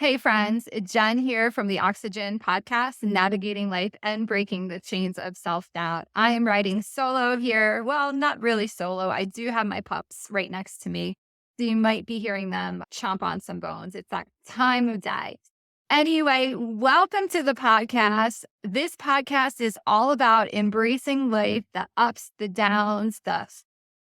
Hey, friends, Jen here from the Oxygen podcast, navigating life and breaking the chains of self doubt. I am riding solo here. Well, not really solo. I do have my pups right next to me. So you might be hearing them chomp on some bones. It's that time of day. Anyway, welcome to the podcast. This podcast is all about embracing life, the ups, the downs, the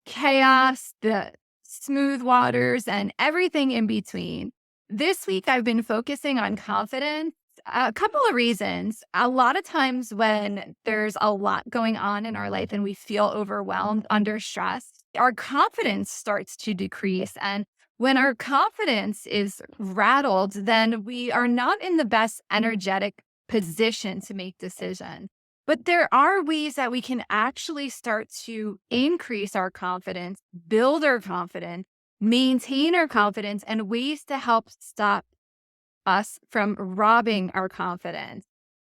chaos, the smooth waters, and everything in between. This week, I've been focusing on confidence. A couple of reasons. A lot of times, when there's a lot going on in our life and we feel overwhelmed, under stress, our confidence starts to decrease. And when our confidence is rattled, then we are not in the best energetic position to make decisions. But there are ways that we can actually start to increase our confidence, build our confidence, maintain our confidence, and ways to help stop us from robbing our confidence.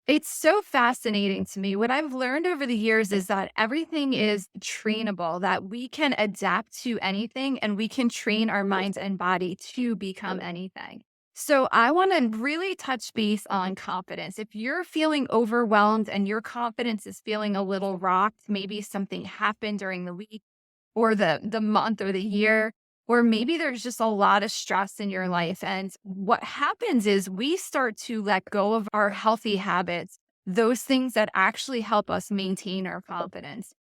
It's so fascinating to me. What I've learned over the years is that everything is trainable, that we can adapt to anything and we can train our minds and body to become anything. So I want to really touch base on confidence. If you're feeling overwhelmed and your confidence is feeling a little rocked, maybe something happened during the week or the month or the year, or maybe there's just a lot of stress in your life. And what happens is we start to let go of our healthy habits, those things that actually help us maintain our confidence.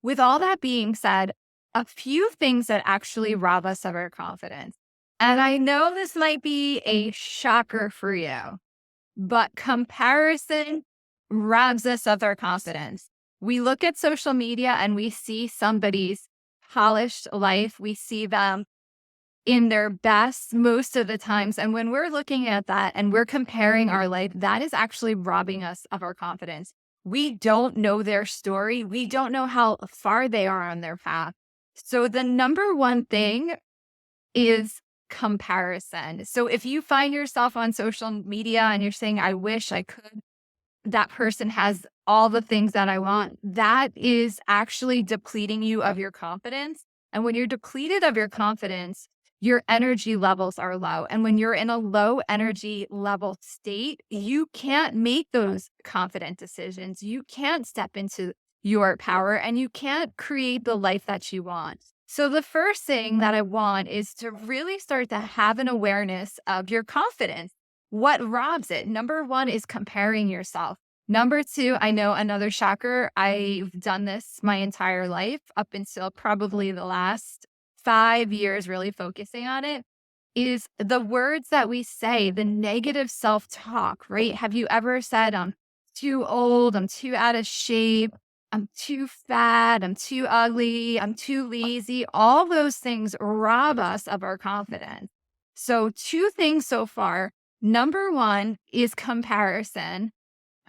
With all that being said, a few things that actually rob us of our confidence. And I know this might be a shocker for you, but comparison robs us of our confidence. We look at social media and we see somebody's polished life. We see them in their best most of the times. And when we're looking at that and we're comparing our life, that is actually robbing us of our confidence. We don't know their story. We don't know how far they are on their path. So the number one thing is comparison. So if you find yourself on social media and you're saying, I wish I could, that person has all the things that I want, that is actually depleting you of your confidence. And when you're depleted of your confidence, your energy levels are low. And when you're in a low energy level state, you can't make those confident decisions. You can't step into your power and you can't create the life that you want. So the first thing that I want is to really start to have an awareness of your confidence. What robs it? Number one is comparing yourself. Number two, I know another shocker. I've done this my entire life up until probably the last 5 years, really focusing on it, is the words that we say, the negative self-talk, right? Have you ever said, I'm too old, I'm too out of shape, I'm too fat, I'm too ugly, I'm too lazy? All those things rob us of our confidence. So, two things so far. Number one is comparison.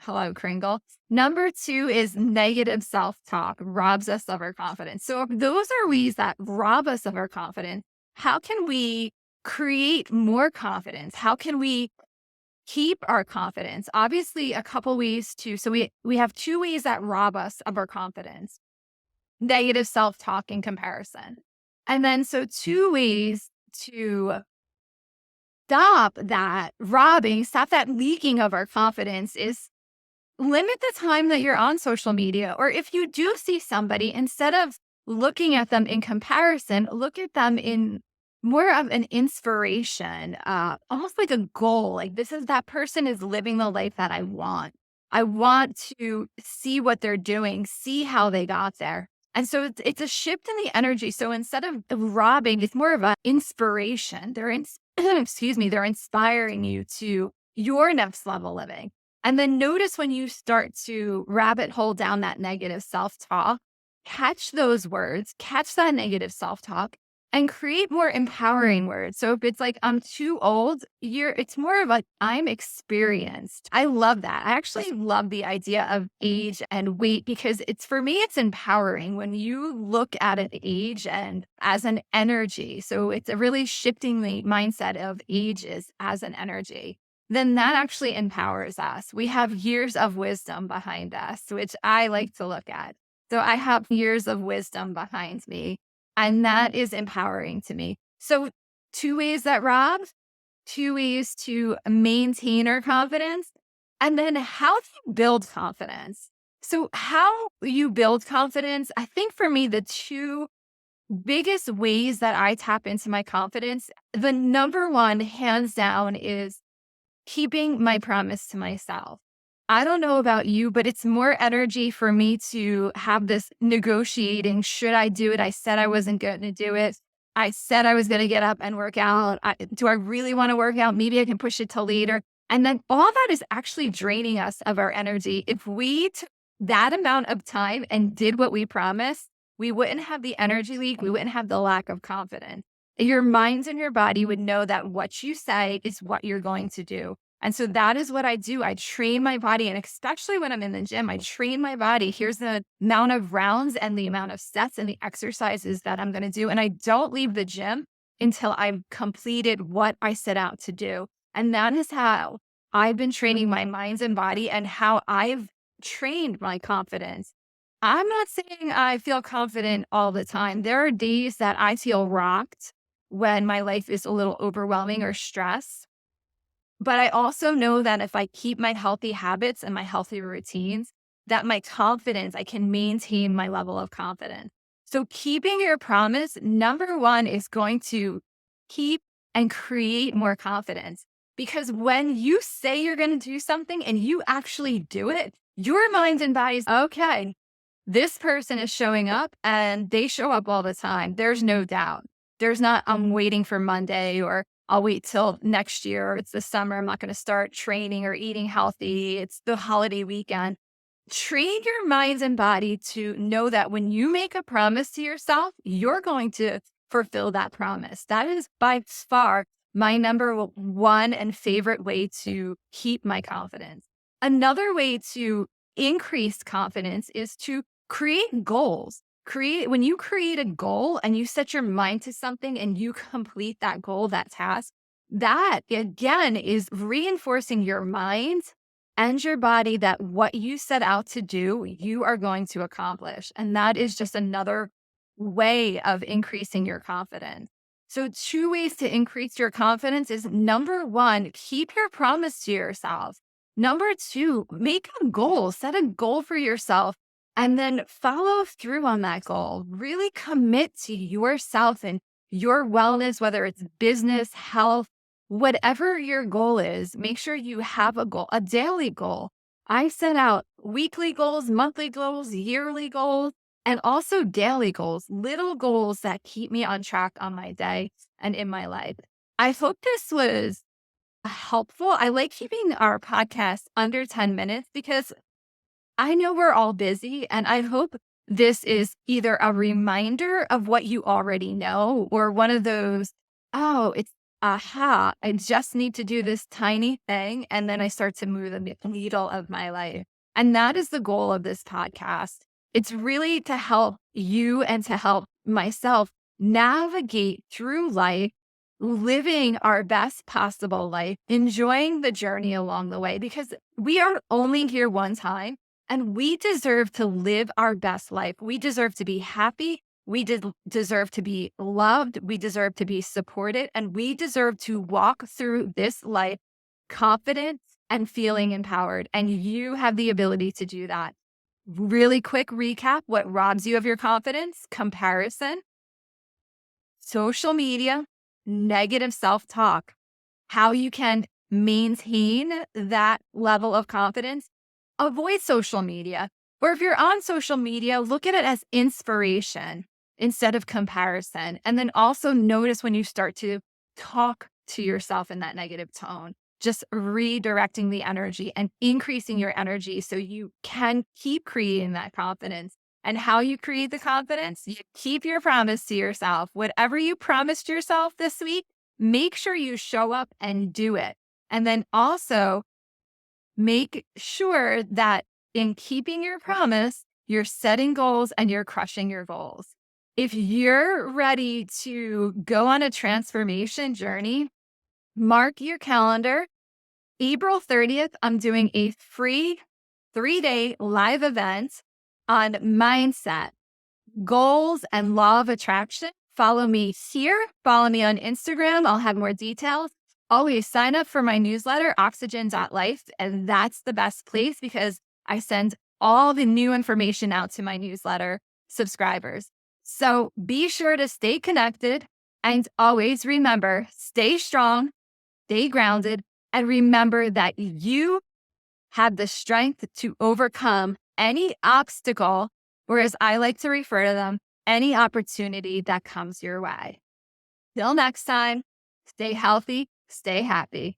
Hello, Kringle. Number two is negative self talk, robs us of our confidence. So, if those are ways that rob us of our confidence, how can we create more confidence? How can we keep our confidence? Obviously, a couple ways to. So, we have two ways that rob us of our confidence: negative self talk and comparison. And then, so two ways to stop that leaking of our confidence is limit the time that you're on social media. Or if you do see somebody, instead of looking at them in comparison, look at them in more of an inspiration, almost like a goal. Like, that person is living the life that I want. I want to see what they're doing, see how they got there. And so it's a shift in the energy. So instead of robbing, it's more of an inspiration. Excuse me, they're inspiring you to your next level living. And then notice when you start to rabbit hole down that negative self-talk, catch those words, catch that negative self-talk, and create more empowering words. So if it's like, I'm too old, it's more of like, I'm experienced. I love that. I actually love the idea of age and weight because for me, it's empowering when you look at an age and as an energy. So it's a really shifting the mindset of ages as an energy. Then that actually empowers us. We have years of wisdom behind us, which I like to look at. So I have years of wisdom behind me, and that is empowering to me. So two ways that rob, 2 ways to maintain our confidence, and then how do you build confidence? So, how you build confidence, I think for me, the two biggest ways that I tap into my confidence, the number one, hands down, is keeping my promise to myself. I don't know about you, but it's more energy for me to have this negotiating. Should I do it? I said I wasn't going to do it. I said I was going to get up and work out. Do I really want to work out? Maybe I can push it till later. And then all that is actually draining us of our energy. If we took that amount of time and did what we promised, we wouldn't have the energy leak. We wouldn't have the lack of confidence. Your mind and your body would know that what you say is what you're going to do. And so that is what I do. I train my body. And especially when I'm in the gym, I train my body. Here's the amount of rounds and the amount of sets and the exercises that I'm going to do. And I don't leave the gym until I've completed what I set out to do. And that is how I've been training my minds and body and how I've trained my confidence. I'm not saying I feel confident all the time. There are days that I feel rocked when my life is a little overwhelming or stressed. But I also know that if I keep my healthy habits and my healthy routines, that my confidence, I can maintain my level of confidence. So keeping your promise, number one, is going to keep and create more confidence. Because when you say you're going to do something and you actually do it, your mind and body's okay. This person is showing up and they show up all the time. There's no doubt. There's not, I'm waiting for Monday or I'll wait till next year. Or it's the summer. I'm not going to start training or eating healthy. It's the holiday weekend. Train your minds and body to know that when you make a promise to yourself, you're going to fulfill that promise. That is by far my number one and favorite way to keep my confidence. Another way to increase confidence is to create goals. When you create a goal and you set your mind to something and you complete that goal, that task, that again is reinforcing your mind and your body that what you set out to do, you are going to accomplish. And that is just another way of increasing your confidence. So, two ways to increase your confidence is number one, keep your promise to yourself. Number two, make a goal, set a goal for yourself, and then follow through on that goal. Really commit to yourself and your wellness, whether it's business, health, whatever your goal is, make sure you have a goal, a daily goal. I set out weekly goals, monthly goals, yearly goals, and also daily goals, little goals that keep me on track on my day and in my life. I hope this was helpful. I like keeping our podcast under 10 minutes because I know we're all busy, and I hope this is either a reminder of what you already know or one of those, oh, it's aha, I just need to do this tiny thing. And then I start to move the needle of my life. And that is the goal of this podcast. It's really to help you and to help myself navigate through life, living our best possible life, enjoying the journey along the way, because we are only here one time. And we deserve to live our best life. We deserve to be happy. We deserve to be loved. We deserve to be supported. And we deserve to walk through this life confident and feeling empowered. And you have the ability to do that. Really quick recap: what robs you of your confidence? Comparison, social media, negative self-talk. How you can maintain that level of confidence: avoid social media. Or if you're on social media, look at it as inspiration instead of comparison. And then also notice when you start to talk to yourself in that negative tone, just redirecting the energy and increasing your energy so you can keep creating that confidence. And how you create the confidence, you keep your promise to yourself. Whatever you promised yourself this week, make sure you show up and do it. And then also make sure that in keeping your promise, you're setting goals and you're crushing your goals. If you're ready to go on a transformation journey, mark your calendar. April 30th, I'm doing a free 3-day live event on mindset, goals, and law of attraction. Follow me here. Follow me on Instagram. I'll have more details. Always sign up for my newsletter, oxygen.life. And that's the best place because I send all the new information out to my newsletter subscribers. So be sure to stay connected and always remember, stay strong, stay grounded, and remember that you have the strength to overcome any obstacle, or as I like to refer to them, any opportunity that comes your way. Till next time, stay healthy, stay happy.